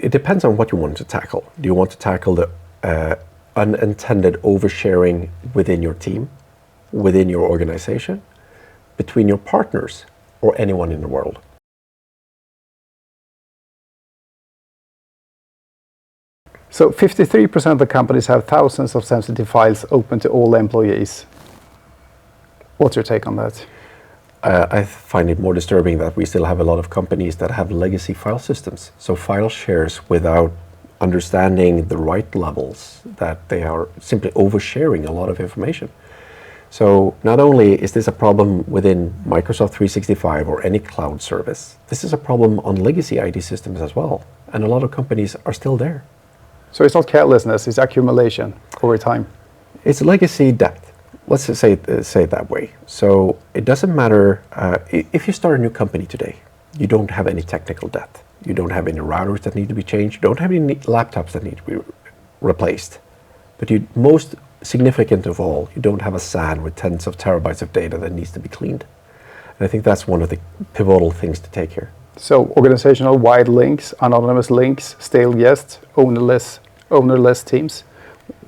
it depends on what you want to tackle. Do you want to tackle the unintended oversharing within your team, within your organization, between your partners, or anyone in the world? So 53% of the companies have thousands of sensitive files open to all employees. What's your take on that? I find it more disturbing that we still have a lot of companies that have legacy file systems. So file shares without understanding the right levels, that they are simply oversharing a lot of information. So not only is this a problem within Microsoft 365 or any cloud service, this is a problem on legacy IT systems as well. And a lot of companies are still there. So it's not carelessness, it's accumulation over time. It's legacy debt. Let's just say it that way. So it doesn't matter if you start a new company today, you don't have any technical debt. You don't have any routers that need to be changed. You don't have any laptops that need to be replaced. But most significant of all, you don't have a SAN with tens of terabytes of data that needs to be cleaned. And I think that's one of the pivotal things to take here. So organizational wide links, anonymous links, stale guests, ownerless teams.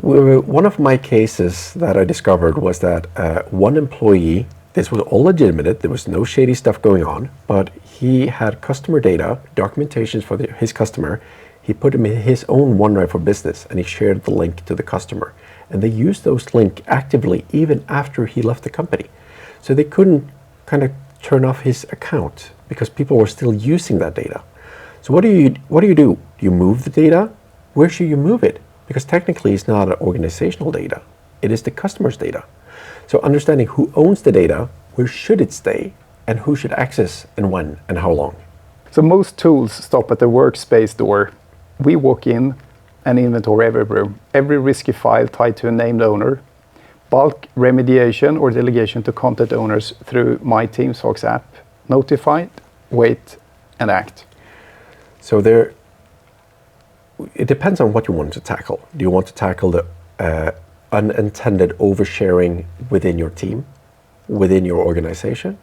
One of my cases that I discovered was that one employee, this was all legitimate, there was no shady stuff going on, but he had customer data, documentations for his customer. He put them in his own OneDrive for Business, and he shared the link to the customer. And they used those links actively even after he left the company. So they couldn't kind of turn off his account because people were still using that data. So what do you do? Do you move the data? Where should you move it? Because technically it's not organizational data, it is the customer's data. So understanding who owns the data, where should it stay, and who should access and when and how long. So most tools stop at the workspace door. We walk in and inventory every room, every risky file tied to a named owner, bulk remediation or delegation to content owners through my TeamsFox app, notify, wait, and act. So it depends on what you want to tackle. Do you want to tackle the unintended oversharing within your team, within your organization,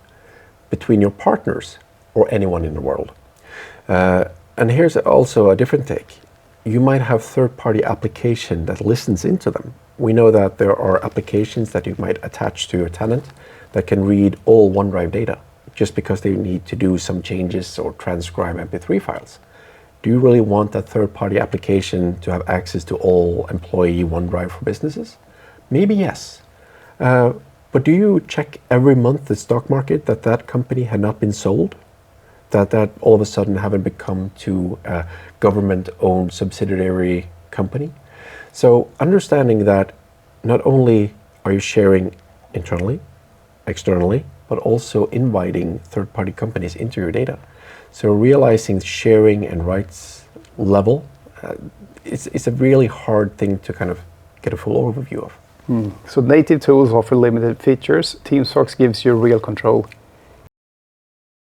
between your partners, or anyone in the world? And here's also a different take. You might have third-party application that listens into them. We know that there are applications that you might attach to your tenant that can read all OneDrive data just because they need to do some changes or transcribe MP3 files. Do you really want that third-party application to have access to all employee OneDrive for businesses? Maybe yes. But do you check every month the stock market that company had not been sold? That all of a sudden haven't become to a government-owned subsidiary company? So understanding that not only are you sharing internally, externally, but also inviting third-party companies into your data. So realizing sharing and rights level, it's a really hard thing to kind of get a full overview of. So native tools offer limited features. TeamsFox gives you real control.